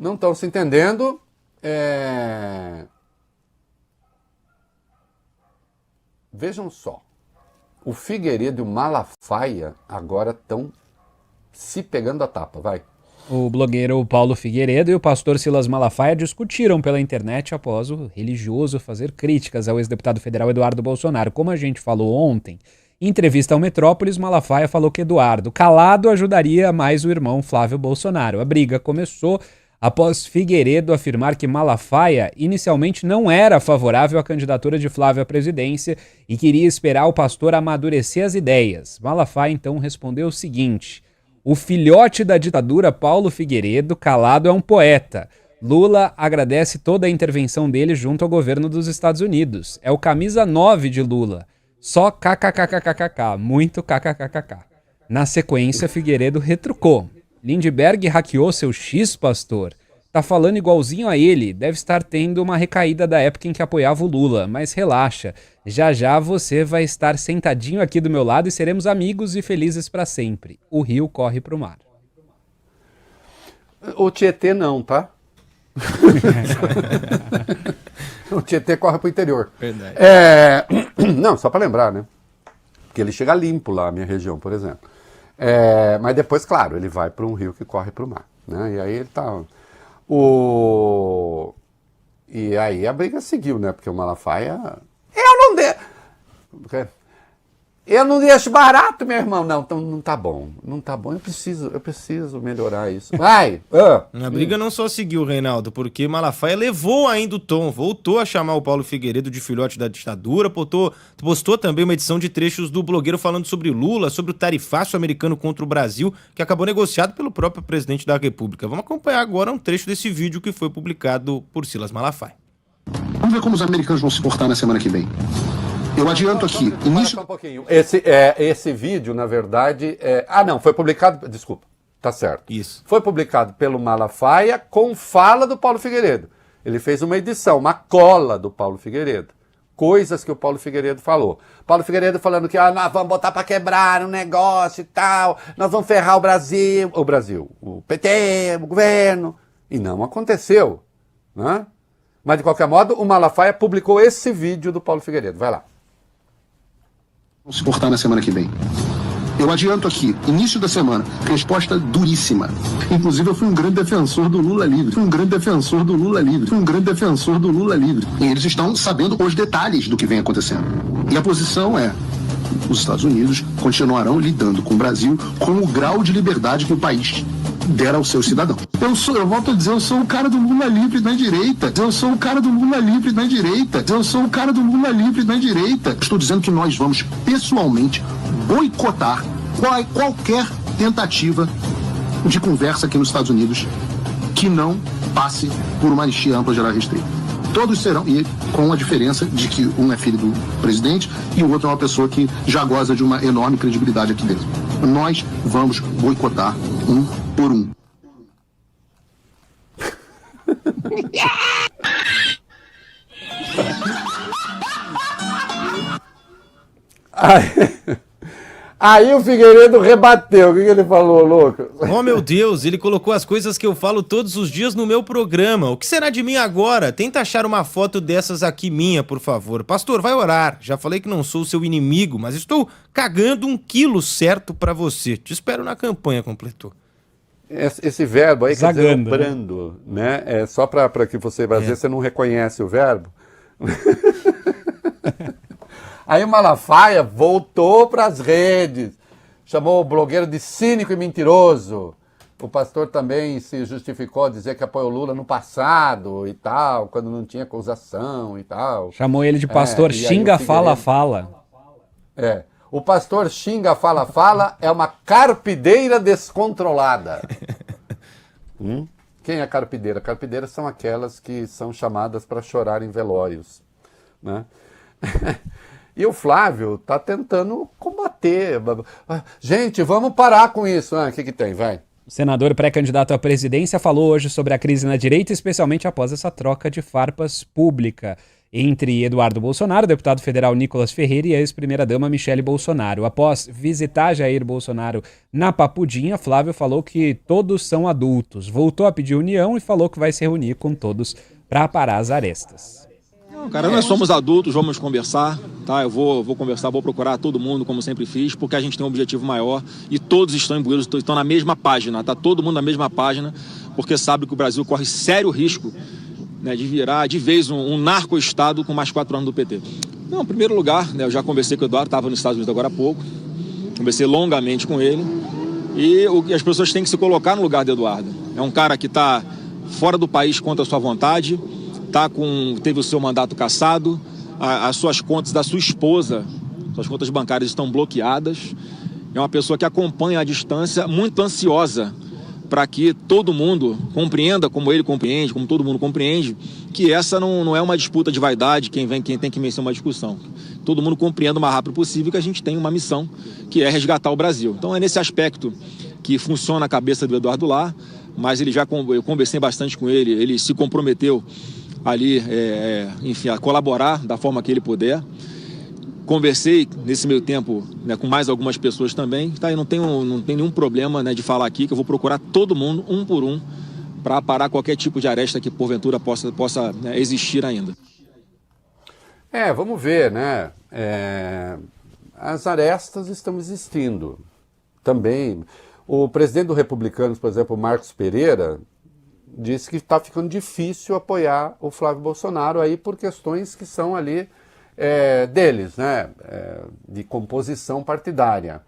não estão se entendendo. Vejam só, o Figueiredo e o Malafaia agora estão se pegando a tapa, vai. O blogueiro Paulo Figueiredo e o pastor Silas Malafaia discutiram pela internet após o religioso fazer críticas ao ex-deputado federal Eduardo Bolsonaro. Como a gente falou ontem, em entrevista ao Metrópolis, Malafaia falou que Eduardo, calado, ajudaria mais o irmão Flávio Bolsonaro. A briga começou após Figueiredo afirmar que Malafaia inicialmente não era favorável à candidatura de Flávio à presidência e queria esperar o pastor amadurecer as ideias. Malafaia então respondeu o seguinte: o filhote da ditadura Paulo Figueiredo, calado, é um poeta. Lula agradece toda a intervenção dele junto ao governo dos Estados Unidos. É o camisa 9 de Lula. Só kkkkkk, muito kkkk. Na sequência, Figueiredo retrucou. Lindbergh hackeou seu X, pastor. Tá falando igualzinho a ele, deve estar tendo uma recaída da época em que apoiava o Lula, mas relaxa, já já você vai estar sentadinho aqui do meu lado e seremos amigos e felizes para sempre. O rio corre pro mar. O Tietê não, tá? O Tietê corre pro interior. Verdade. Não, só para lembrar, né? Porque ele chega limpo lá, a minha região, por exemplo. Mas depois, claro, ele vai para um rio que corre para o mar, né? E aí ele tá... E aí a briga seguiu, né? Porque o Malafaia... Eu não deixo barato, meu irmão. Não, então não tá bom. Não tá bom. Eu preciso melhorar isso. Vai! A briga não só seguiu, Reinaldo, porque Malafaia levou ainda o tom, voltou a chamar o Paulo Figueiredo de filhote da ditadura, postou também uma edição de trechos do blogueiro falando sobre Lula, sobre o tarifaço americano contra o Brasil, que acabou negociado pelo próprio presidente da República. Vamos acompanhar agora um trecho desse vídeo que foi publicado por Silas Malafaia. Vamos ver como os americanos vão se portar na semana que vem. Eu adianto aqui, início... Um pouquinho. Esse vídeo, na verdade... foi publicado... Desculpa, tá certo. Isso. Foi publicado pelo Malafaia com fala do Paulo Figueiredo. Ele fez uma edição, uma cola do Paulo Figueiredo. Coisas que o Paulo Figueiredo falou. Paulo Figueiredo falando que nós vamos botar para quebrar um negócio e tal, nós vamos ferrar o Brasil, o PT, o governo. E não aconteceu, né? Mas, de qualquer modo, o Malafaia publicou esse vídeo do Paulo Figueiredo. Vai lá. Vamos se portar na semana que vem. Eu adianto aqui, início da semana, resposta duríssima. Inclusive, eu fui um grande defensor do Lula livre. E eles estão sabendo os detalhes do que vem acontecendo. E a posição é: os Estados Unidos continuarão lidando com o Brasil com o grau de liberdade que o país der aos seus cidadãos. Eu volto a dizer, eu sou o cara do Lula livre na direita. Estou dizendo que nós vamos pessoalmente boicotar qualquer tentativa de conversa aqui nos Estados Unidos que não passe por uma anistia ampla, geral e restrita. Todos serão, e com a diferença de que um é filho do presidente e o outro é uma pessoa que já goza de uma enorme credibilidade aqui dentro. Nós vamos boicotar um por um. Aí o Figueiredo rebateu. O que ele falou, louco? Oh, meu Deus, ele colocou as coisas que eu falo todos os dias no meu programa. O que será de mim agora? Tenta achar uma foto dessas aqui minha, por favor. Pastor, vai orar. Já falei que não sou seu inimigo, mas estou cagando 1 quilo certo pra você. Te espero na campanha, completou. Esse verbo aí, Zagando, quer dizer, brando, né? É só para que você, às vezes, você não reconhece o verbo. Aí o Malafaia voltou para as redes, chamou o blogueiro de cínico e mentiroso. O pastor também se justificou a dizer que apoiou Lula no passado e tal, quando não tinha acusação e tal. Chamou ele de pastor xinga, fala, fala. O pastor xinga, fala, fala é uma carpideira descontrolada. Quem é carpideira? Carpideiras são aquelas que são chamadas para chorar em velórios, né? E o Flávio está tentando combater. Gente, vamos parar com isso. O que tem? Vai. O senador pré-candidato à presidência falou hoje sobre a crise na direita, especialmente após essa troca de farpas pública. entre Eduardo Bolsonaro, deputado federal Nicolas Ferreira e a ex-primeira-dama Michele Bolsonaro. Após visitar Jair Bolsonaro na Papudinha, Flávio falou que todos são adultos, voltou a pedir união e falou que vai se reunir com todos para aparar as arestas. Não, cara, nós somos adultos, vamos conversar, tá? Eu vou conversar, vou procurar todo mundo, como sempre fiz, porque a gente tem um objetivo maior e todos estão imbuídos, estão na mesma página, tá? Todo mundo na mesma página, porque sabe que o Brasil corre sério risco, né, de virar de vez um narco-estado com mais 4 anos do PT. Não, em primeiro lugar, né, eu já conversei com o Eduardo, estava nos Estados Unidos agora há pouco, conversei longamente com ele, e as pessoas têm que se colocar no lugar do Eduardo. É um cara que está fora do país contra a sua vontade, teve o seu mandato cassado, as suas contas da sua esposa, suas contas bancárias estão bloqueadas, é uma pessoa que acompanha à distância, muito ansiosa, para que todo mundo compreenda, como ele compreende, como todo mundo compreende, que essa não é uma disputa de vaidade, quem tem que vencer uma discussão. Todo mundo compreenda o mais rápido possível que a gente tem uma missão, que é resgatar o Brasil. Então é nesse aspecto que funciona a cabeça do Eduardo lá, mas eu conversei bastante com ele, ele se comprometeu ali, enfim, a colaborar da forma que ele puder. Conversei nesse meio tempo, né, com mais algumas pessoas também, tá? E não tem nenhum problema, né, de falar aqui que eu vou procurar todo mundo, um por um, para parar qualquer tipo de aresta que porventura possa né, existir ainda. Vamos ver, né? As arestas estão existindo também. O presidente do Republicanos, por exemplo, Marcos Pereira, disse que está ficando difícil apoiar o Flávio Bolsonaro aí por questões que são ali deles, né? De composição partidária.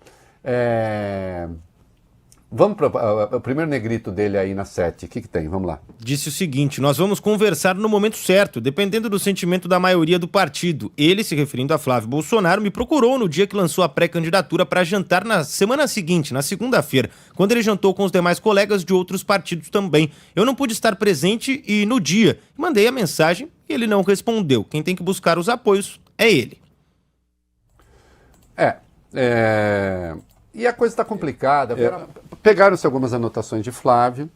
Vamos para o primeiro negrito dele aí na 7. O que tem? Vamos lá. Disse o seguinte: nós vamos conversar no momento certo, dependendo do sentimento da maioria do partido. Ele, se referindo a Flávio Bolsonaro, me procurou no dia que lançou a pré-candidatura para jantar na semana seguinte, na segunda-feira, quando ele jantou com os demais colegas de outros partidos também. Eu não pude estar presente e no dia mandei a mensagem e ele não respondeu. Quem tem que buscar os apoios é ele. E a coisa está complicada. Pegaram-se algumas anotações de Flávio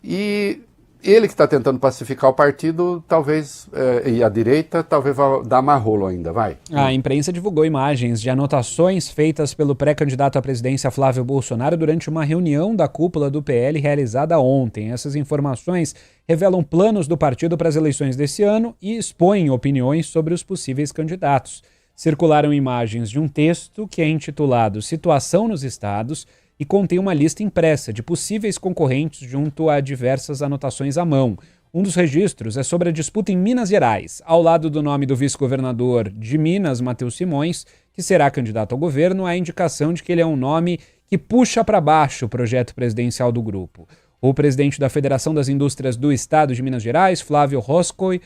e ele que está tentando pacificar o partido, talvez, e a direita, talvez vá dar marrolo ainda, vai. A imprensa divulgou imagens de anotações feitas pelo pré-candidato à presidência Flávio Bolsonaro durante uma reunião da cúpula do PL realizada ontem. Essas informações revelam planos do partido para as eleições desse ano e expõem opiniões sobre os possíveis candidatos. Circularam imagens de um texto que é intitulado Situação nos Estados e contém uma lista impressa de possíveis concorrentes junto a diversas anotações à mão. Um dos registros é sobre a disputa em Minas Gerais. Ao lado do nome do vice-governador de Minas, Matheus Simões, que será candidato ao governo, há a indicação de que ele é um nome que puxa para baixo o projeto presidencial do grupo. O presidente da Federação das Indústrias do Estado de Minas Gerais, Flávio Roscoe,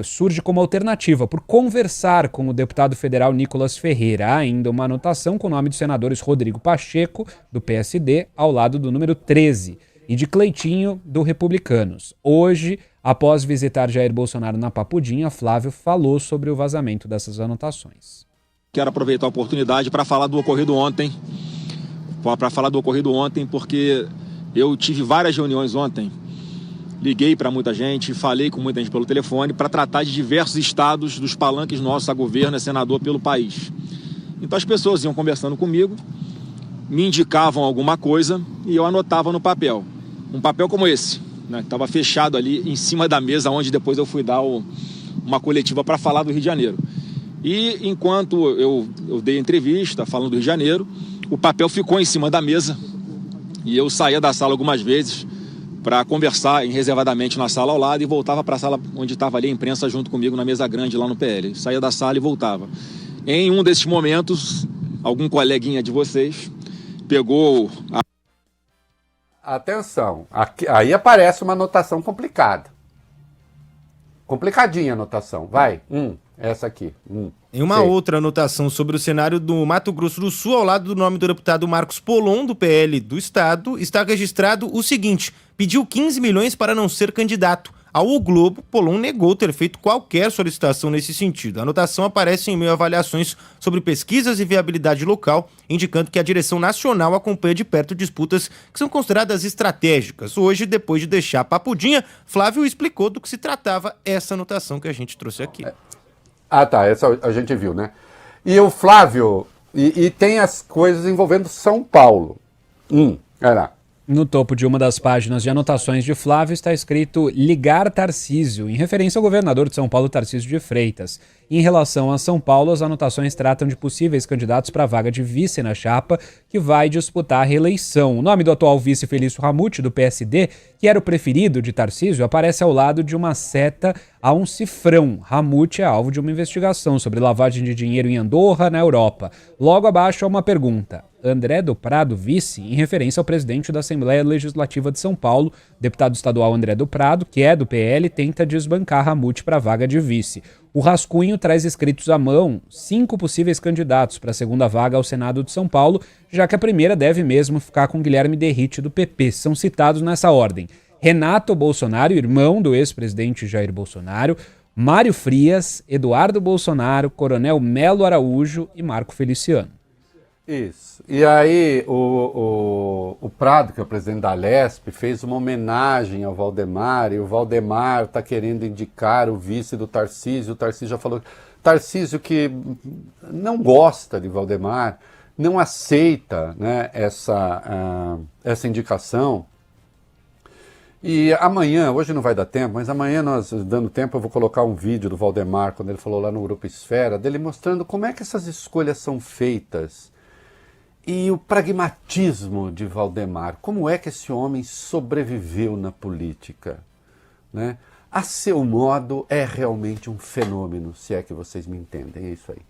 surge como alternativa por conversar com o deputado federal Nicolas Ferreira. Há ainda uma anotação com o nome dos senadores Rodrigo Pacheco, do PSD, ao lado do número 13, e de Cleitinho, do Republicanos. Hoje, após visitar Jair Bolsonaro na Papudinha, Flávio falou sobre o vazamento dessas anotações. Quero aproveitar a oportunidade para falar do ocorrido ontem, porque eu tive várias reuniões ontem. Liguei para muita gente, falei com muita gente pelo telefone para tratar de diversos estados dos palanques nossos a governo e senador pelo país. Então as pessoas iam conversando comigo, me indicavam alguma coisa e eu anotava no papel. Um papel como esse, né, que estava fechado ali em cima da mesa, onde depois eu fui dar uma coletiva para falar do Rio de Janeiro. E enquanto eu dei a entrevista falando do Rio de Janeiro, o papel ficou em cima da mesa e eu saía da sala algumas vezes para conversar reservadamente na sala ao lado e voltava para a sala onde estava ali a imprensa junto comigo na mesa grande lá no PL. Saía da sala e voltava. Em um desses momentos, algum coleguinha de vocês pegou... Atenção, aí aparece uma anotação complicada. Complicadinha a anotação, vai. Essa aqui. Em uma outra anotação sobre o cenário do Mato Grosso do Sul, ao lado do nome do deputado Marcos Polon, do PL do Estado, está registrado o seguinte: pediu 15 milhões para não ser candidato. Ao O Globo, Polon negou ter feito qualquer solicitação nesse sentido. A anotação aparece em meio a avaliações sobre pesquisas e viabilidade local, indicando que a direção nacional acompanha de perto disputas que são consideradas estratégicas. Hoje, depois de deixar a papudinha, Flávio explicou do que se tratava essa anotação que a gente trouxe aqui. Ah, tá, essa a gente viu, né? E o Flávio, e tem as coisas envolvendo São Paulo. Olha lá. No topo de uma das páginas de anotações de Flávio está escrito ligar Tarcísio, em referência ao governador de São Paulo, Tarcísio de Freitas. Em relação a São Paulo, as anotações tratam de possíveis candidatos para a vaga de vice na chapa, que vai disputar a reeleição. O nome do atual vice Felício Ramute, do PSD, que era o preferido de Tarcísio, aparece ao lado de uma seta a um cifrão. Ramute é alvo de uma investigação sobre lavagem de dinheiro em Andorra, na Europa. Logo abaixo há uma pergunta. André do Prado, vice, em referência ao presidente da Assembleia Legislativa de São Paulo, deputado estadual André do Prado, que é do PL, tenta desbancar Ramute para a vaga de vice. O rascunho traz escritos à mão 5 possíveis candidatos para a segunda vaga ao Senado de São Paulo, já que a primeira deve mesmo ficar com Guilherme Derrite, do PP. São citados nessa ordem: Renato Bolsonaro, irmão do ex-presidente Jair Bolsonaro, Mário Frias, Eduardo Bolsonaro, Coronel Melo Araújo e Marco Feliciano. Isso. E aí o Prado, que é o presidente da Alesp, fez uma homenagem ao Valdemar, e o Valdemar está querendo indicar o vice do Tarcísio. O Tarcísio já falou, Tarcísio que não gosta de Valdemar, não aceita, né, essa indicação. E amanhã, hoje não vai dar tempo, mas amanhã, nós dando tempo, eu vou colocar um vídeo do Valdemar, quando ele falou lá no Grupo Esfera, dele mostrando como é que essas escolhas são feitas. E o pragmatismo de Valdemar, como é que esse homem sobreviveu na política, né? A seu modo, é realmente um fenômeno, se é que vocês me entendem, é isso aí.